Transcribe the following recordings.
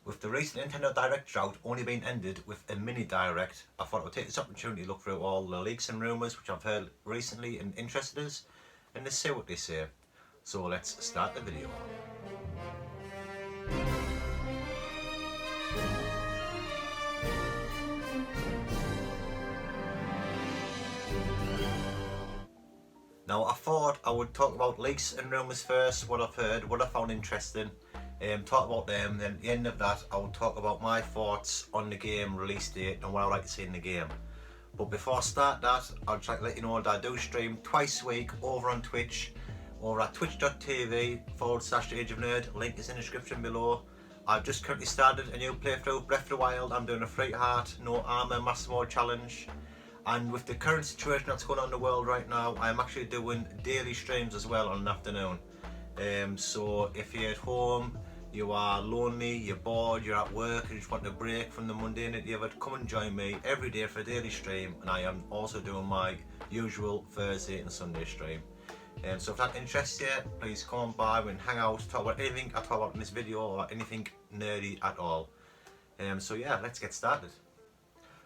With the recent Nintendo Direct drought only being ended with a mini Direct, I thought I would take this opportunity to look through all the leaks and rumours which I've heard recently and interested us, and to see what they say. So let's start the video. Now I thought I would talk about leaks and rumours first, what I've heard, what I found interesting, talk about them, then at the end of that I will talk about my thoughts on the game release date and what I'd like to see in the game. But before I start that, I'd like to let you know that I do stream twice a week over on Twitch, over at twitch.tv/ageofnerd, link is in the description below. I've just currently started a new playthrough, Breath of the Wild. I'm doing a free heart, no armour, master mode challenge. And with the current situation that's going on in the world right now, I'm actually doing daily streams as well on an afternoon. So if you're at home, you are lonely, you're bored, you're at work, and you just want a break from the mundanity of it, come and join me every day for a daily stream. And I am also doing my usual Thursday and Sunday stream. So if that interests you, please come on by and hang out, talk about anything I talk about in this video or anything nerdy at all. So yeah, let's get started.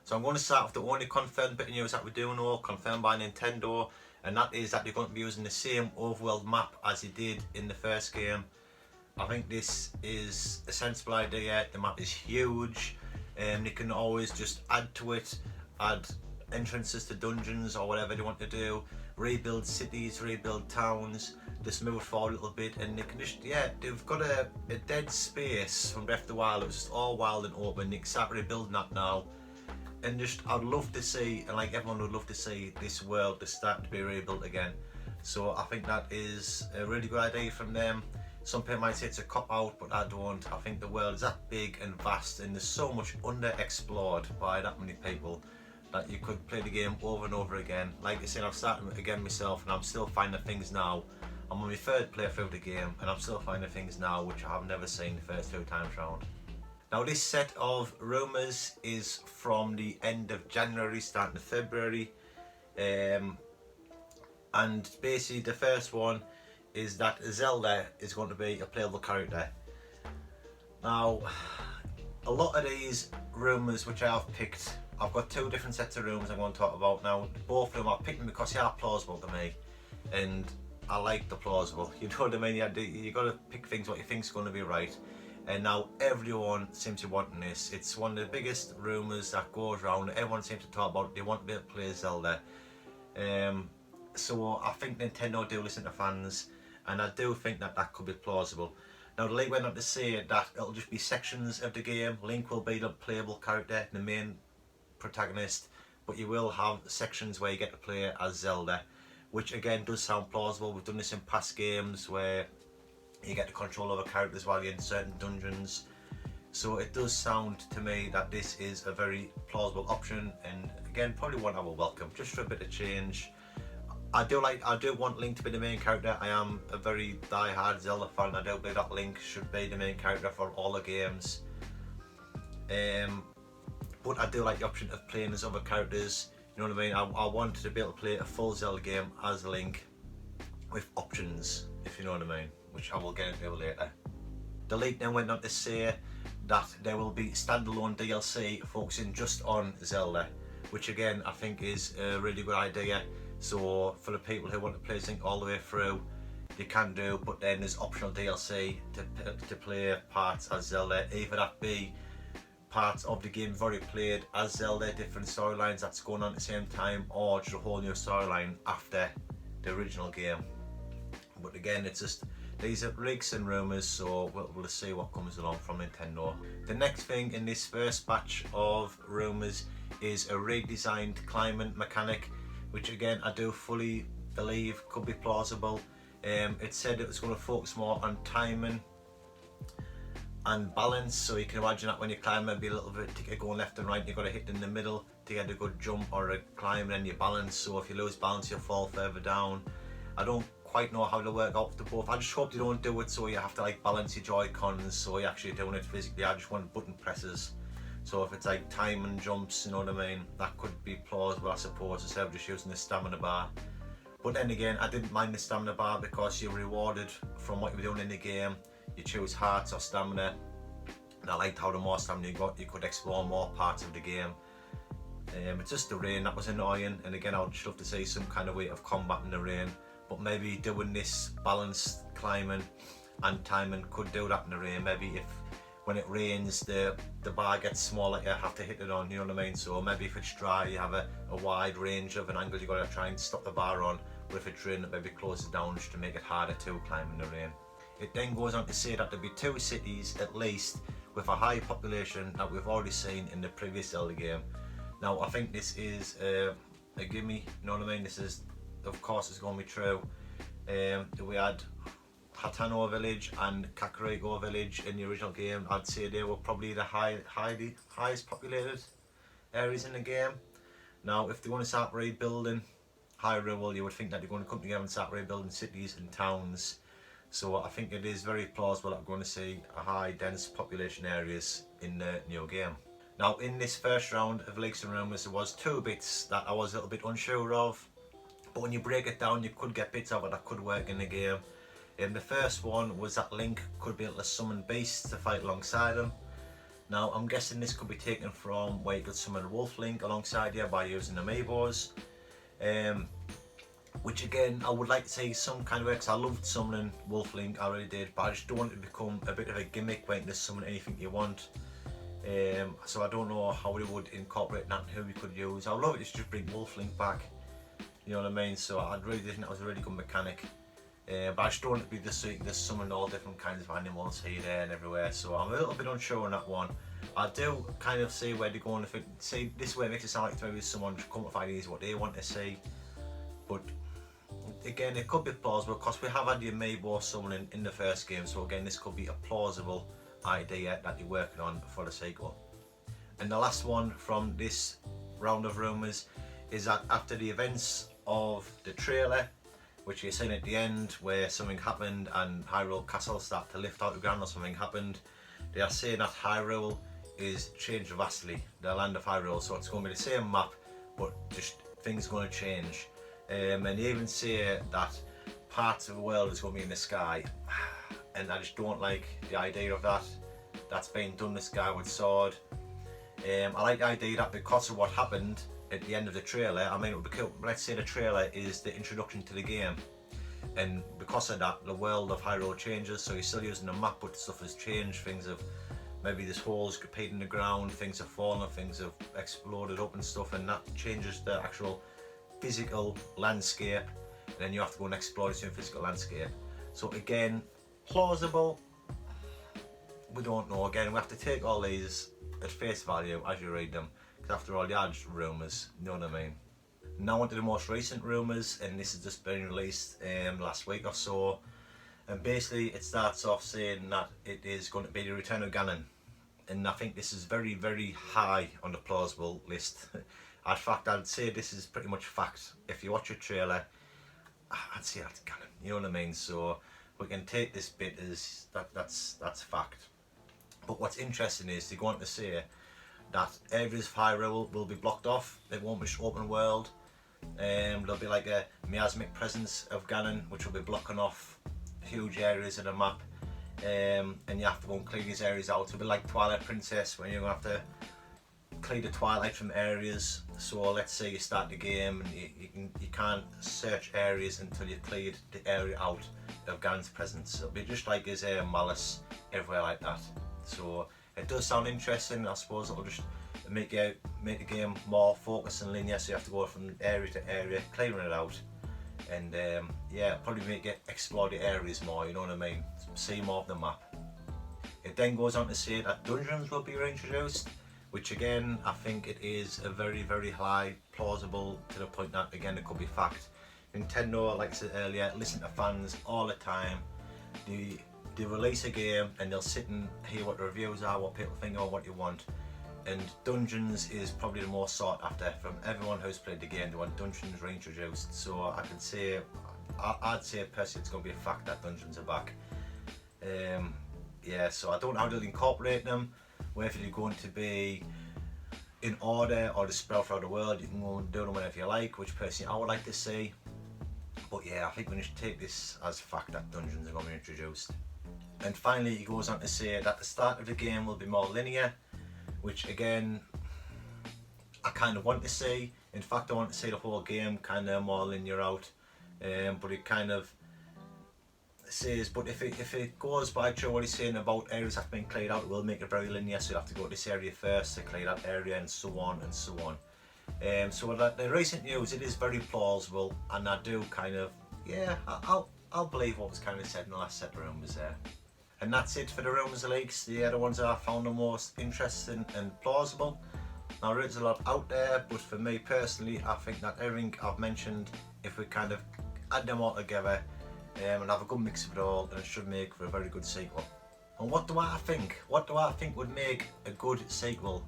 So I'm going to start with the only confirmed bit of news that we do know, confirmed by Nintendo, and that is that they're going to be using the same overworld map as they did in the first game. I think this is a sensible idea. The map is huge, and they can always just add to it, add entrances to dungeons or whatever they want to do, rebuild cities, rebuild towns, just move forward a little bit, and they can just, yeah, they've got a dead space from Breath of the Wild. It was just all wild and open. They can start rebuilding that now. And just, I'd love to see, and like everyone would love to see, this world to start to be rebuilt again. So I think that is a really good idea from them. Some people might say it's a cop-out, but I don't. I think the world is that big and vast, and there's so much underexplored by that many people that you could play the game over and over again. Like I said, I've started again myself, and I'm still finding things now. I'm on my third playthrough of the game, and I'm still finding things now which I have never seen the first 2 times round. Now this set of rumours is from the end of January, starting to February, and basically the first one is that Zelda is going to be a playable character. Now, a lot of these rumours which I have picked, I've got 2 different sets of rumours I'm going to talk about now. Both of them I've picked them because they are plausible to me, and I like the plausible, you know what I mean? You got to pick things what you think's going to be right. And now everyone seems to be wanting this. It's one of the biggest rumours that goes around. Everyone seems to talk about it. They want to be able to play Zelda. So I think Nintendo do listen to fans, and I do think that that could be plausible. Now the league went on to say that it'll just be sections of the game. Link will be the playable character, the main protagonist, but you will have sections where you get to play as Zelda, which again does sound plausible. We've done this in past games where you get to control over characters while you're in certain dungeons. So it does sound to me that this is a very plausible option, and again probably one I will welcome just for a bit of change. I do want Link to be the main character. I am a very die-hard Zelda fan. I do believe that Link should be the main character for all the games. But I do like the option of playing as other characters. You know what I mean? I want to be able to play a full Zelda game as Link with options, if you know what I mean, which I will get into later. The leak then went on to say that there will be standalone DLC focusing just on Zelda, which again I think is a really good idea. So for the people who want to play Link all the way through, you can do, but then there's optional DLC to play parts as Zelda, either that be parts of the game you've already played as Zelda, different storylines that's going on at the same time, or just a whole new storyline after the original game. But again, it's just, these are leaks and rumours, so we'll see what comes along from Nintendo. The next thing in this first batch of rumours is a redesigned climbing mechanic, which again I do fully believe could be plausible. It said it was going to focus more on timing and balance, so you can imagine that when you climb, maybe a little bit going left and right, you've got to hit in the middle to get a good jump or a climb, and then you balance, so if you lose balance you'll fall further down. I don't quite know how to work out the both. I just hope they don't do it so you have to like balance your Joy-Cons, so you're actually doing it physically. I just want button presses. So if it's like time and jumps, you know what I mean, that could be plausible I suppose, instead of just using the stamina bar. But then again, I didn't mind the stamina bar because you're rewarded from what you were doing in the game. You choose hearts or stamina, and I liked how the more stamina you got, you could explore more parts of the game. It's just the rain that was annoying, and again I would just love to see some kind of way of combating the rain, but maybe doing this balanced climbing and timing could do that in the rain. Maybe if when it rains the bar gets smaller, you have to hit it on, you know what I mean? So maybe if it's dry you have a wide range of an angle you got to try and stop the bar on, but if it's raining it maybe closes down just to make it harder to climb in the rain. It then goes on to say that there'll be 2 cities at least with a high population that we've already seen in the previous Zelda game. Now I think this is a gimme, you know what I mean? This is, of course it's going to be true. We had Hatano Village and Kakariko Village in the original game. I'd say they were probably the highest populated areas in the game. Now if they want to start rebuilding Hyrule, you would think that they're going to come together and start rebuilding cities and towns. So I think it is very plausible that we're going to see a high dense population areas in the new game. Now in this first round of Leaks and Rumours there was 2 bits that I was a little bit unsure of, but when you break it down you could get bits of it that could work in the game. The first one was that Link could be able to summon beasts to fight alongside him. Now I'm guessing this could be taken from where you could summon Wolf Link alongside you by using amiibos. Which again I would like to see some kind of way, because I loved summoning Wolf Link, I really did, but I just don't want it to become a bit of a gimmick where you can just summon anything you want. So I don't know how they would incorporate that and who we could use. I would love it to just bring Wolf Link back, you know what I mean? So I really think that was a really good mechanic. But I just don't want it to be just so you can just summon all different kinds of animals here, there and everywhere. So I'm a little bit unsure on that one. I do kind of see where they're going. If it, see, this way it makes it sound like maybe someone just come up with ideas what they want to see. But again, it could be plausible because we have had the amiibo summoning in the first game. So again, this could be a plausible idea that you're working on for the sequel. And the last one from this round of rumours is that after the events of the trailer, which you're seeing at the end where something happened and Hyrule Castle started to lift out of the ground or something happened, they are saying that Hyrule is changed vastly, the land of Hyrule, so it's going to be the same map but just things are going to change. And they even say that parts of the world is going to be in the sky, and I just don't like the idea of that. That's being done in the sky with sword. I like the idea that because of what happened at the end of the trailer, I mean, let's say the trailer is the introduction to the game, and because of that the world of Hyrule changes, so you're still using the map but stuff has changed. Things have, maybe there's holes appeared in the ground, things have fallen, things have exploded up and stuff, and that changes the actual physical landscape, and then you have to go and explore this new physical landscape. So again, plausible, we don't know. Again, we have to take all these at face value as you read them, because after all, they are just rumours, you know what I mean? Now on to the most recent rumours, and this has just been released last week or so, and basically it starts off saying that it is going to be the return of Ganon, and I think this is very, very high on the plausible list. In fact, I'd say this is pretty much fact. If you watch a trailer, I'd say that's Ganon, you know what I mean? So we can take this bit as that's fact. But what's interesting is they're going to say that areas of Hyrule will be blocked off. They won't be open world. There'll be like a miasmic presence of Ganon, which will be blocking off huge areas of the map. And you have to go and clean these areas out. It'll be like Twilight Princess, when you're going to have to clear the twilight from areas. So let's say you start the game and you can't search areas until you've cleared the area out of Ganon's presence. It'll be just like his malice everywhere like that. So it does sound interesting. I suppose it'll just make the game more focused and linear, so you have to go from area to area, clearing it out, and yeah, probably make it explore the areas more, you know what I mean, see more of the map. It then goes on to say that dungeons will be reintroduced, which again, I think it is a very, very high plausible, to the point that again it could be fact. Nintendo, like I said earlier, listen to fans all the time. They release a game and they'll sit and hear what the reviews are, what people think or what you want, and dungeons is probably the most sought after from everyone who's played the game. They want dungeons reintroduced, so I could say, I'd say personally it's going to be a fact that dungeons are back. Yeah, so I don't know how they'll incorporate them, whether they're going to be in order or to spread throughout the world. You can go and do them whenever you like, which personally I would like to see. But yeah, I think we need to take this as fact that dungeons are going to be introduced. And finally he goes on to say that the start of the game will be more linear, which again I kind of want to see. In fact, I want to see the whole game kind of more linear out, but it kind of says, but if it goes by true what he's saying about areas that have been cleared out, it will make it very linear, so you have to go to this area first to clear that area, and so on and so on. So the recent news, it is very plausible, and I do kind of, yeah, I'll believe what was kind of said in the last set of rumours there. And that's it for the rumours and leaks. The other ones I found the most interesting and plausible. Now there is a lot out there, but for me personally, I think that everything I've mentioned, if we kind of add them all together and have a good mix of it all, then it should make for a very good sequel. And what do I think? What do I think would make a good sequel?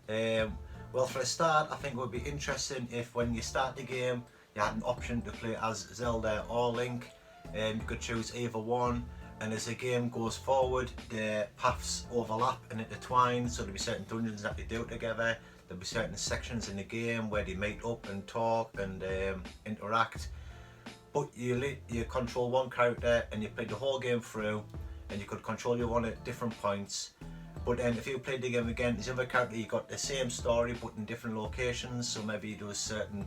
Well, for a start, I think it would be interesting if when you start the game, you had an option to play as Zelda or Link. You could choose either one, and as the game goes forward, the paths overlap and intertwine, so there'll be certain dungeons that you do together, there'll be certain sections in the game where they meet up and talk and interact. But you control one character and you play the whole game through, and you could control your one at different points. But then if you played the game again, the other character, you got the same story but in different locations, so maybe you do a certain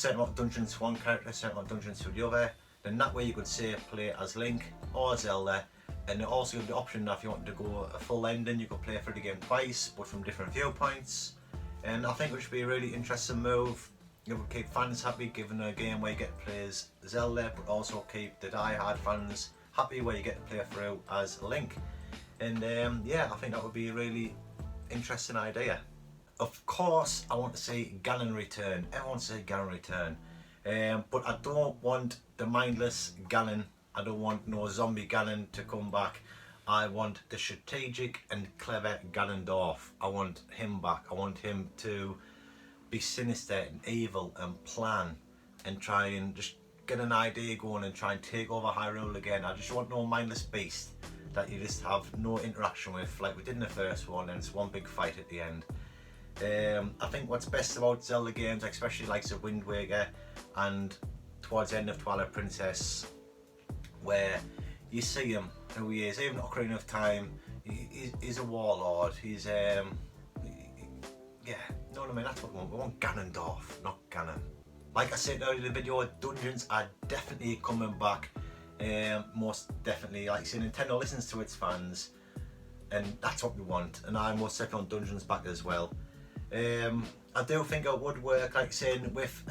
amount of dungeons for one character, certain amount of dungeons for the other. Then that way you could say play as Link or Zelda, and it also gives the option that if you wanted to go a full ending, you could play through the game twice but from different viewpoints. And I think it should be a really interesting move. It would keep fans happy, given a game where you get to play as Zelda, but also keep the die-hard fans happy where you get to play through as Link. And yeah, I think that would be a really interesting idea. Of course I want to see Ganon return. Everyone wants to see Ganon return. But I don't want the mindless Ganon. I don't want no zombie Ganon to come back. I want the strategic and clever Ganondorf. I want him back. I want him to be sinister and evil and plan and try and just get an idea going and try and take over Hyrule again. I just want no mindless beast that you just have no interaction with, like we did in the first one, and it's one big fight at the end. I think what's best about Zelda games, especially like the Wind Waker and towards the end of Twilight Princess, where you see him, who he is, even Ocarina of Time, he's a warlord, he's, yeah, you know what I mean, that's what we want Ganondorf, not Ganon. Like I said earlier in the video, dungeons are definitely coming back, most definitely. Like I say, Nintendo listens to its fans, and that's what we want, and I most definitely want dungeons back as well. I do think it would work, like saying with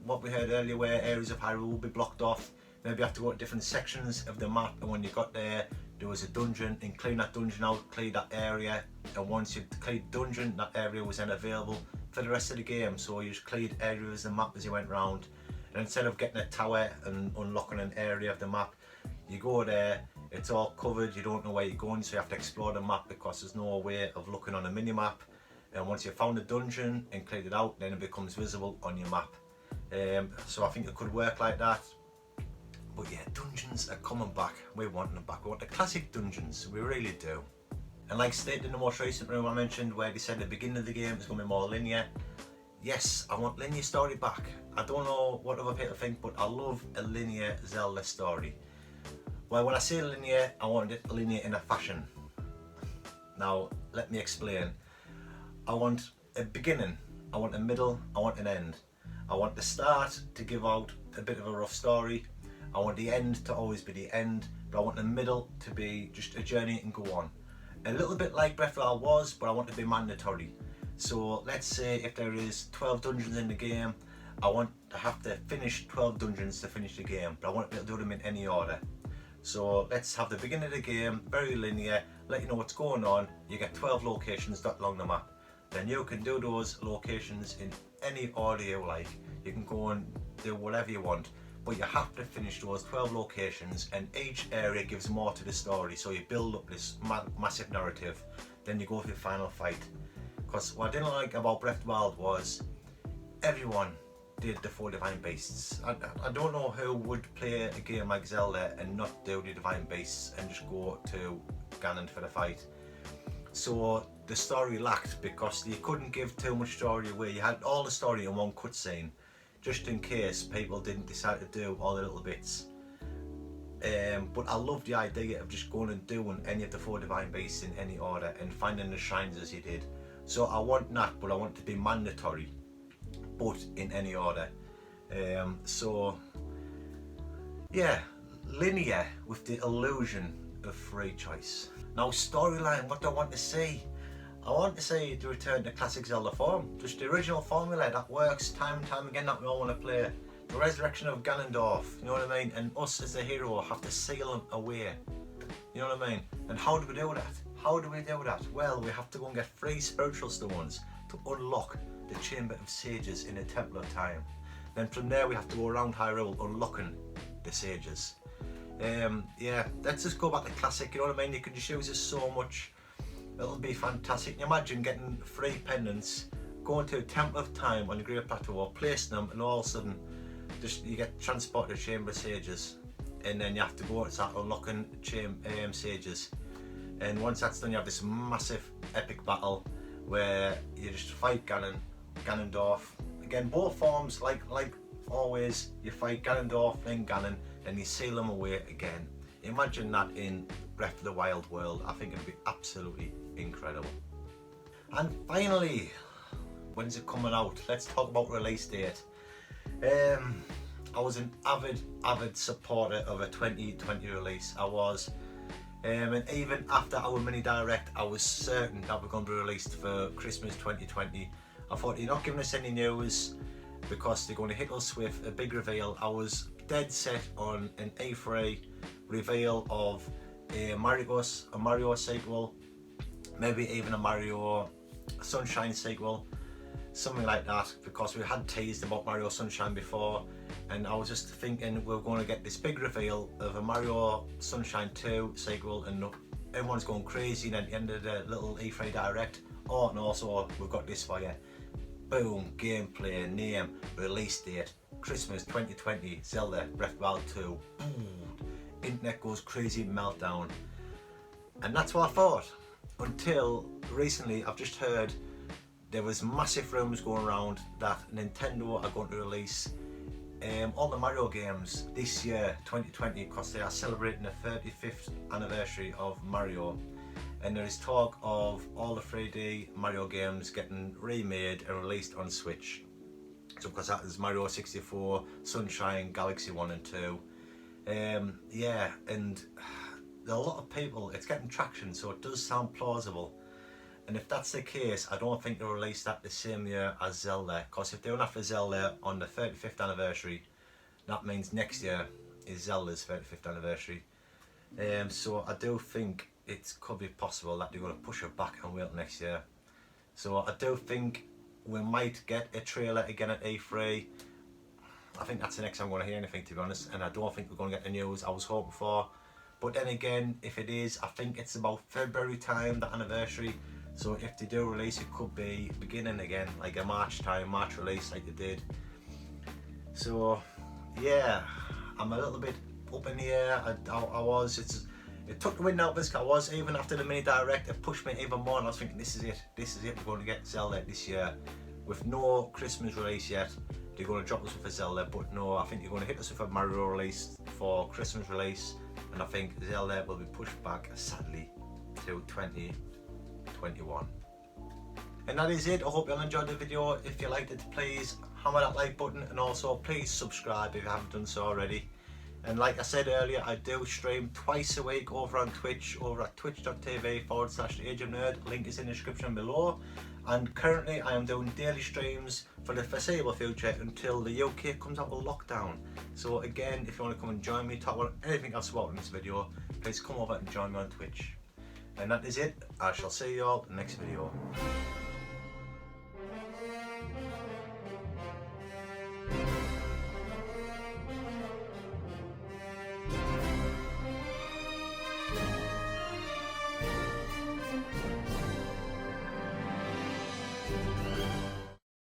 what we heard earlier, where areas of Hyrule will be blocked off. Maybe you have to go to different sections of the map, and when you got there was a dungeon, and clean that dungeon out, clear that area, and once you cleared the dungeon, that area was then available for the rest of the game. So you just cleared areas of the map as you went round, and instead of getting a tower and unlocking an area of the map, you go there, it's all covered, you don't know where you're going, so you have to explore the map because there's no way of looking on a mini-map. And once you've found the dungeon and cleared it out, then it becomes visible on your map. So I think it could work like that. But yeah, dungeons are coming back. We want them back. We want the classic dungeons. We really do. And like stated in the most recent room I mentioned, where they said at the beginning of the game it's going to be more linear. Yes, I want linear story back. I don't know what other people think, but I love a linear Zelda story. Well, when I say linear, I want it linear in a fashion. Now, let me explain. I want a beginning, I want a middle, I want an end. I want the start to give out a bit of a rough story. I want the end to always be the end, but I want the middle to be just a journey and go on. A little bit like Breath of the Wild was, but I want it to be mandatory. So let's say if there is 12 dungeons in the game, I want to have to finish 12 dungeons to finish the game, but I want to be able to do them in any order. So let's have the beginning of the game, very linear, let you know what's going on. You get 12 locations dotted along the map. Then you can do those locations in any order you like. You can go and do whatever you want, but you have to finish those 12 locations, and each area gives more to the story, so you build up this massive narrative, then you go for the final fight. Because what I didn't like about Breath of the Wild was everyone did the 4 Divine Beasts. I don't know who would play a game like Zelda and not do the Divine Beasts and just go to Ganon for the fight. So the story lacked because you couldn't give too much story away. You had all the story in one cutscene, just in case people didn't decide to do all the little bits. But I love the idea of just going and doing any of the 4 divine beasts in any order and finding the shrines as you did. So I want that, but I want it to be mandatory, but in any order. So yeah, linear with the illusion of free choice. Now storyline, what do I want to see? I want to see the return to classic Zelda form, just the original formula that works time and time again that we all want to play. The resurrection of Ganondorf, you know what I mean? And us as the hero have to sail him away, you know what I mean? And how do we do that? How do we do that? Well, we have to go and get 3 spiritual stones to unlock the Chamber of Sages in the Temple of Time. Then from there we have to go around Hyrule unlocking the Sages. Yeah, let's just go back to classic, you know what I mean? You can just use this so much, it'll be fantastic. Can you imagine getting 3 pendants, going to the Temple of Time on the Great Plateau, placing them, and all of a sudden just you get transported to Chamber of Sages, and then you have to go and start unlocking Sages. And once that's done, you have this massive epic battle where you just fight Ganondorf. Again, both forms, like always, you fight Ganondorf, then Ganon, then you seal them away again. Imagine that in Breath of the Wild world. I think it'd be absolutely incredible. And finally, when's it coming out? Let's talk about release date. I was an avid supporter of a 2020 release. I was. And even after our mini direct, I was certain that we're going to be released for Christmas 2020. I thought, you're not giving us any news because they're going to hit us with a big reveal. I was dead set on an E3 reveal of a Mario sequel, maybe even a Mario Sunshine sequel, something like that, because we had teased about Mario Sunshine before, and I was just thinking we're going to get this big reveal of a Mario Sunshine 2 sequel, and everyone's going crazy. And at the end of the little E3 direct, oh, and also we've got this for you. Boom, gameplay, name, release date, Christmas 2020, Zelda Breath of the Wild 2. Boom, internet goes crazy, meltdown. And that's what I thought, until recently I've just heard there was massive rumours going around that Nintendo are going to release all the Mario games this year, 2020, because they are celebrating the 35th anniversary of Mario. And there is talk of all the 3D Mario games getting remade and released on Switch. So because that is Mario 64, Sunshine, Galaxy 1 and 2. Yeah, and there are a lot of people, it's getting traction, so it does sound plausible. And if that's the case, I don't think they'll release that the same year as Zelda, because if they're doing that for Zelda on the 35th anniversary, that means next year is Zelda's 35th anniversary. So I do think it could be possible that they're going to push it back and wait next year. So I do think we might get a trailer again at E3. I think that's the next time I'm going to hear anything, to be honest, and I don't think we're going to get the news I was hoping for. But then again, if it is, I think it's about February time, the anniversary. So if they do release, it could be beginning again, like a March release like they did. So yeah, I'm a little bit up in the air. It took the wind out of this. I was, even after the mini direct, it pushed me even more, and I was thinking, this is it, we're going to get Zelda this year. With no Christmas release yet, they're going to drop us with a Zelda, but no, I think you're going to hit us with a Mario release for Christmas release, and I think Zelda will be pushed back, sadly, to 2021. And that is it. I hope you all enjoyed the video. If you liked it, please hammer that like button, and also please subscribe if you haven't done so already. And like I said earlier, I do stream twice a week over on Twitch, over at twitch.tv/ageofnerd. Link is in the description below. And currently I am doing daily streams for the foreseeable future until the UK comes out of lockdown. So again, if you want to come and join me, talk about anything else about in this video, please come over and join me on Twitch. And that is it. I shall see you all in the next video.